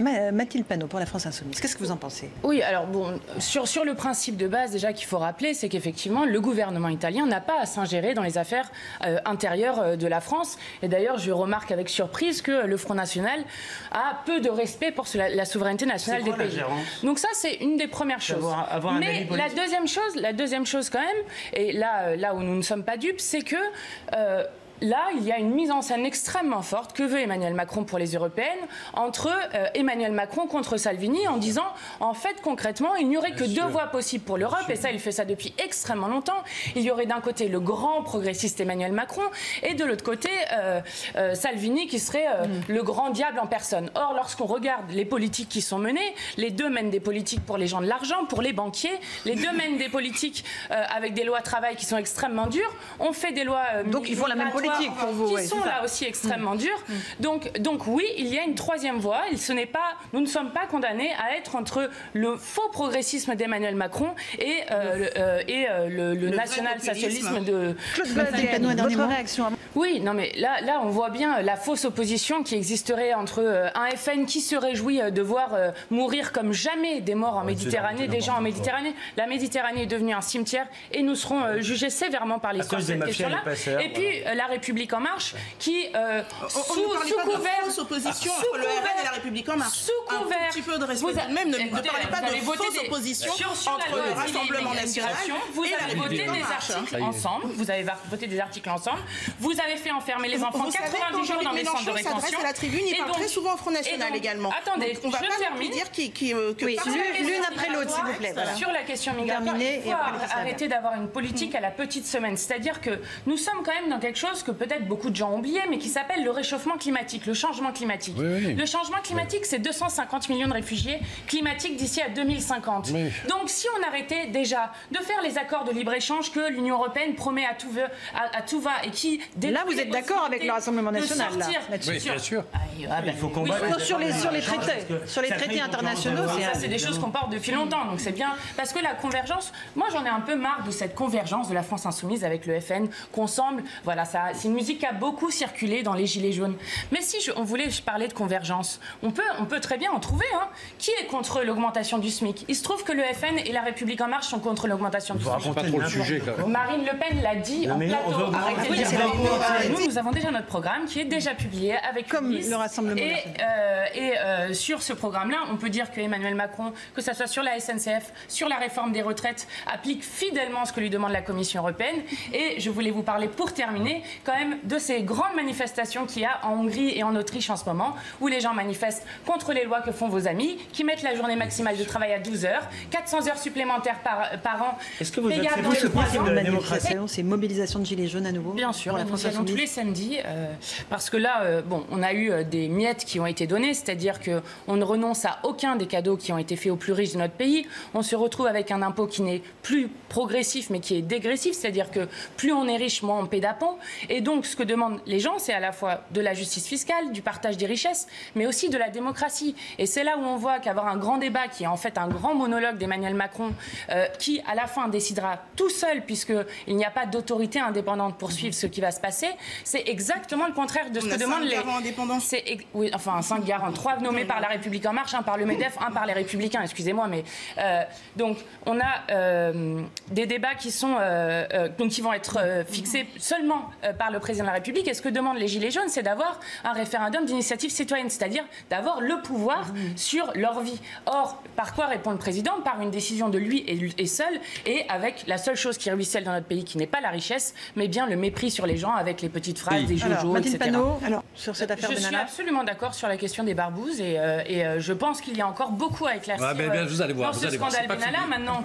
Mathilde Panot pour la France Insoumise, qu'est-ce que vous en pensez? Oui, alors bon, sur le principe de base déjà qu'il faut rappeler, c'est qu'effectivement le gouvernement italien n'a pas à s'ingérer dans les affaires intérieures de la France. Et d'ailleurs, je remarque avec surprise que le Front National a peu de respect pour la souveraineté nationale des pays. Donc ça, c'est une des premières choses. Mais la deuxième chose quand même, et là où nous ne sommes pas dupes, c'est que là, il y a une mise en scène extrêmement forte que veut Emmanuel Macron pour les européennes entre Emmanuel Macron contre Salvini en disant, en fait, concrètement, il n'y aurait que deux voies possibles pour l'Europe. Et ça, il fait ça depuis extrêmement longtemps. Il y aurait d'un côté le grand progressiste Emmanuel Macron et de l'autre côté Salvini qui serait le grand diable en personne. Or, lorsqu'on regarde les politiques qui sont menées, les deux mènent des politiques pour les gens de l'argent, pour les banquiers. Les deux mènent des politiques avec des lois travail qui sont extrêmement dures. On fait des lois... Donc, ils font la même politique. Pour vous, qui sont là aussi extrêmement durs. Donc oui, il y a une troisième voie. Nous ne sommes pas condamnés à être entre le faux progressisme d'Emmanuel Macron et le national-socialisme de... Votre réaction? Oui, non mais là on voit bien la fausse opposition qui existerait entre un FN qui se réjouit de voir mourir comme jamais des morts en Méditerranée, des gens en Méditerranée. La Méditerranée est devenue un cimetière et nous serons jugés sévèrement par l'histoire sur cette question-là. Et puis la République En Marche qui, sous couvert de opposition entre le RN et la République En Marche. Sous couvert, un petit peu de respect même, ne parlez pas de fausse opposition entre le Rassemblement National et la République En Marche. Vous avez voté des articles ensemble. Vous avez fait enfermer les enfants 90 jours dans les centres de rétention. À la tribune, il parle très souvent au Front National également. Attendez, on ne va pas lui dire que l'une après l'autre, s'il vous plaît. Sur la question migratoire, il faut arrêter d'avoir une politique à la petite semaine. C'est-à-dire que nous sommes quand même dans quelque chose que peut-être beaucoup de gens ont oublié, mais qui s'appelle le réchauffement climatique, le changement climatique. Le changement climatique, c'est 250 millions de réfugiés climatiques d'ici à 2050. Donc si on arrêtait déjà de faire les accords de libre-échange que l'Union européenne promet à tout va et qui... Là, vous êtes d'accord avec le Rassemblement National Oui, bien sûr. Il faut combattre sur les traités. Sur les traités internationaux, c'est des choses qu'on porte depuis longtemps. Donc c'est bien. Parce que la convergence, moi j'en ai un peu marre de cette convergence de la France Insoumise avec le FN, qu'on semble... Voilà, c'est une musique qui a beaucoup circulé dans les Gilets jaunes. Mais si on voulait parler de convergence, on peut très bien en trouver. Qui est contre l'augmentation du SMIC? Il se trouve que le FN et la République En Marche sont contre l'augmentation du SMIC. Vous racontez pas trop le sujet, quand même. Marine Le Pen l'a dit en plateau. Nous avons déjà notre programme qui est déjà publié avec comme le Rassemblement et sur ce programme-là, on peut dire que Emmanuel Macron, que ce soit sur la SNCF, sur la réforme des retraites, applique fidèlement ce que lui demande la Commission européenne. Et je voulais vous parler, pour terminer, quand même de ces grandes manifestations qu'il y a en Hongrie et en Autriche en ce moment, où les gens manifestent contre les lois que font vos amis, qui mettent la journée maximale de travail à 12 heures, 400 heures supplémentaires par an. Est-ce que vous acceptez ce principe de la démocratie? C'est mobilisation de Gilets jaunes à nouveau? Bien sûr, nous y allons tous les samedis, parce que là, on a eu des miettes qui ont été données, c'est-à-dire qu'on ne renonce à aucun des cadeaux qui ont été faits aux plus riches de notre pays. On se retrouve avec un impôt qui n'est plus progressif, mais qui est dégressif, c'est-à-dire que plus on est riche, moins on paie d'impôts. Et donc, ce que demandent les gens, c'est à la fois de la justice fiscale, du partage des richesses, mais aussi de la démocratie. Et c'est là où on voit qu'avoir un grand débat, qui est en fait un grand monologue d'Emmanuel Macron, qui, à la fin, décidera tout seul, puisqu'il n'y a pas d'autorité indépendante pour suivre ce qui va se passer, c'est exactement le contraire de ce que demandent les... Oui, enfin, 5 garants, 3 nommés par la République En Marche, 1 par le MEDEF, 1 par les Républicains, excusez-moi, mais... donc, on a des débats qui vont être fixés seulement par le président de la République. Et ce que demandent les Gilets jaunes, c'est d'avoir un référendum d'initiative citoyenne, c'est-à-dire d'avoir le pouvoir sur leur vie. Or, par quoi répond le président? Par une décision de lui et seul, et avec la seule chose qui ruisselle dans notre pays, qui n'est pas la richesse, mais bien le mépris sur les gens, avec les petites phrases, des joujos, etc. Panot, sur cette affaire je suis absolument d'accord sur la question des barbouzes, et je pense qu'il y a encore beaucoup à éclaircir dans ce scandale Benalla.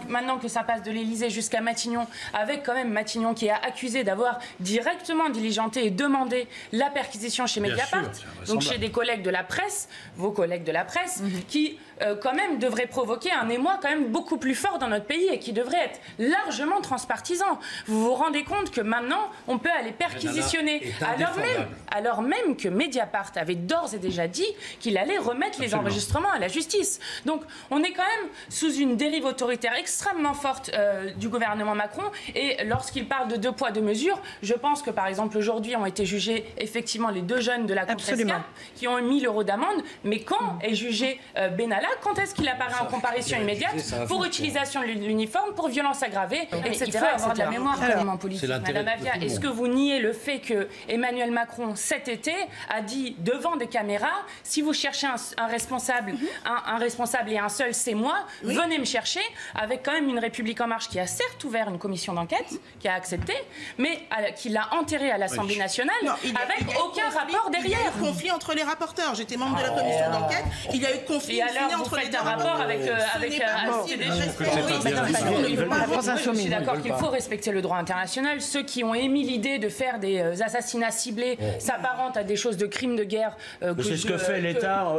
Maintenant que ça passe de l'Élysée jusqu'à Matignon, avec quand même Matignon qui a accusé d'avoir directement diligenté et demandé la perquisition chez Mediapart, donc chez des collègues de la presse, vos collègues de la presse, qui quand même devraient provoquer un émoi quand même beaucoup plus fort dans notre pays et qui devrait être largement transpartisan. Vous vous rendez compte que maintenant, on peut aller perquisitionner positionné alors même que Mediapart avait d'ores et déjà dit qu'il allait remettre les enregistrements à la justice. Donc on est quand même sous une dérive autoritaire extrêmement forte du gouvernement Macron, et lorsqu'il parle de 2 poids 2 mesures, je pense que par exemple aujourd'hui ont été jugés effectivement les 2 jeunes de la Contresca qui ont eu 1 000 € d'amende, mais quand est jugé Benalla, quand est-ce qu'il apparaît en comparution immédiate pour utilisation de l'uniforme, pour violence aggravée, etc. Il faut avoir de la mémoire en politique. Madame Avia, est-ce que vous niez le fait que Emmanuel Macron cet été a dit devant des caméras, si vous cherchez un responsable, un responsable et un seul, c'est moi, venez me chercher, avec quand même une République en marche qui a certes ouvert une commission d'enquête, qui a accepté, mais qui l'a enterré à l'Assemblée nationale avec aucun rapport derrière. Il y a eu conflit entre les rapporteurs. J'étais membre de la commission d'enquête. Il y a eu conflit entre les deux. Et alors, vous faites un rapport avec je suis d'accord qu'il faut respecter le droit international. Ceux qui ont émis l'idée de faire des assassinats ciblés s'apparentent à des choses de crimes de guerre. C'est ce que fait l'État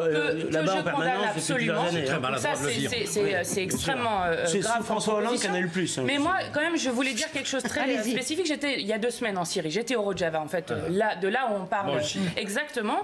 là-bas en permanence depuis plusieurs années. Ça, c'est extrêmement grave. C'est François Hollande qui en a eu le plus. Mais moi, quand même, je voulais dire quelque chose de très spécifique. J'étais il y a 2 semaines en Syrie. J'étais au Rojava, en fait, de là où on parle exactement.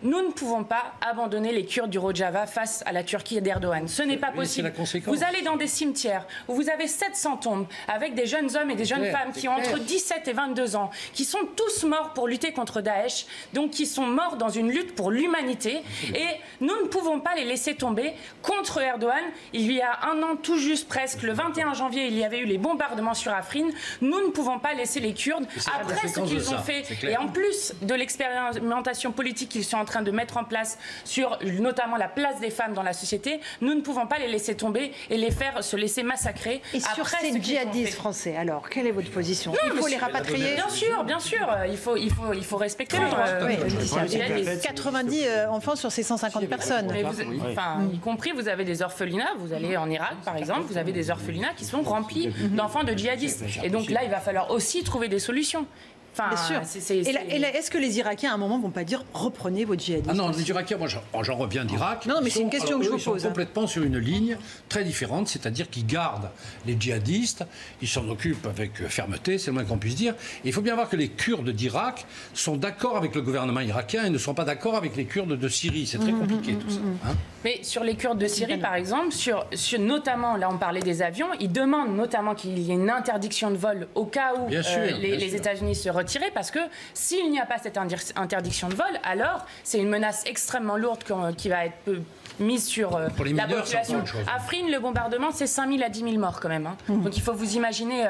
Nous ne pouvons pas abandonner les Kurdes du Rojava face à la Turquie et d'Erdogan. Ce n'est pas possible. Vous allez dans des cimetières où vous avez 700 tombes avec des jeunes hommes et des jeunes femmes qui ont entre 17 et 22 ans, qui sont tous morts pour lutter contre Daesh, donc qui sont morts dans une lutte pour l'humanité. Et nous ne pouvons pas les laisser tomber contre Erdogan. Il y a 1 an tout juste presque, le 21 janvier, il y avait eu les bombardements sur Afrin. Nous ne pouvons pas laisser les Kurdes, après ce qu'ils ont fait, et en plus de l'expérimentation politique qu'ils sont en train de mettre en place sur notamment la place des femmes dans la société, nous ne pouvons pas les laisser tomber et les faire se laisser massacrer. Et sur ces djihadistes français, alors, quelle est votre position? Il faut les rapatrier? Bien sûr, il faut respecter le droit. 90 enfants sur ces 150 personnes. Y compris, vous avez des orphelinats, vous allez en Irak par exemple, vous avez des orphelinats qui sont remplis d'enfants de djihadistes. Et donc là, il va falloir aussi trouver des solutions. Bien sûr. Est-ce que les Irakiens, à un moment, vont pas dire reprenez vos djihadistes? Ah non, les Irakiens, moi j'en reviens d'Irak. Non, mais c'est une question que je vous pose. Ils sont complètement sur une ligne très différente, c'est-à-dire qu'ils gardent les djihadistes, ils s'en occupent avec fermeté, c'est le moins qu'on puisse dire. Et il faut bien voir que les Kurdes d'Irak sont d'accord avec le gouvernement irakien et ne sont pas d'accord avec les Kurdes de Syrie. C'est très compliqué tout ça. Mais sur les Kurdes de Syrie, par exemple, sur notamment, là on parlait des avions, ils demandent notamment qu'il y ait une interdiction de vol au cas où les États-Unis se retirent, parce que s'il n'y a pas cette interdiction de vol, alors c'est une menace extrêmement lourde qui va être mise sur la population. Afrin, le bombardement, c'est 5 000 à 10 000 morts quand même. Donc il faut vous imaginer,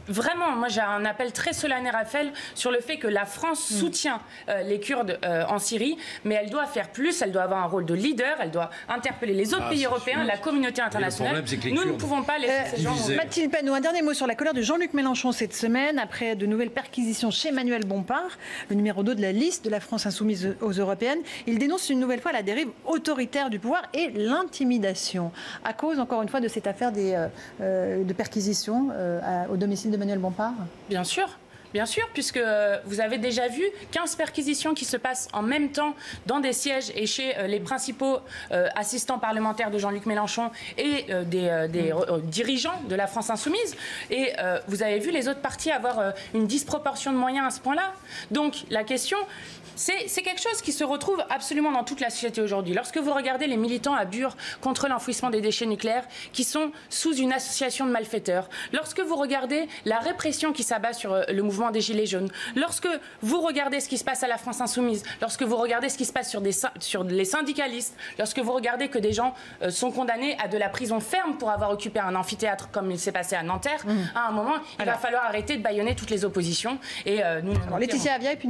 vraiment, moi j'ai un appel très solennel à faire sur le fait que la France soutient les Kurdes en Syrie, mais elle doit faire plus, elle doit avoir un rôle de leader, elle doit interpeller les autres pays européens, la communauté internationale. Nous ne pouvons pas laisser ces gens... Mathilde Panot, un dernier mot sur la colère de Jean-Luc Mélenchon cette semaine, après de nouvelles perquisitions chez Manuel Bompard, le numéro 2 de la liste de la France insoumise aux européennes. Il dénonce une nouvelle fois la dérive autoritaire du pouvoir et l'intimidation, à cause, encore une fois, de cette affaire de perquisition au domicile de Manuel Bompard. Bien sûr, puisque vous avez déjà vu 15 perquisitions qui se passent en même temps dans des sièges et chez les principaux assistants parlementaires de Jean-Luc Mélenchon et des dirigeants de la France insoumise. Et vous avez vu les autres partis avoir une disproportion de moyens à ce point-là. Donc la question... C'est quelque chose qui se retrouve absolument dans toute la société aujourd'hui. Lorsque vous regardez les militants à Bure contre l'enfouissement des déchets nucléaires qui sont sous une association de malfaiteurs, lorsque vous regardez la répression qui s'abat sur le mouvement des Gilets jaunes, lorsque vous regardez ce qui se passe à la France insoumise, lorsque vous regardez ce qui se passe sur les syndicalistes, lorsque vous regardez que des gens sont condamnés à de la prison ferme pour avoir occupé un amphithéâtre comme il s'est passé à Nanterre, à un moment, il va falloir arrêter de bâillonner toutes les oppositions. Et nous, Laetitia Avia et puis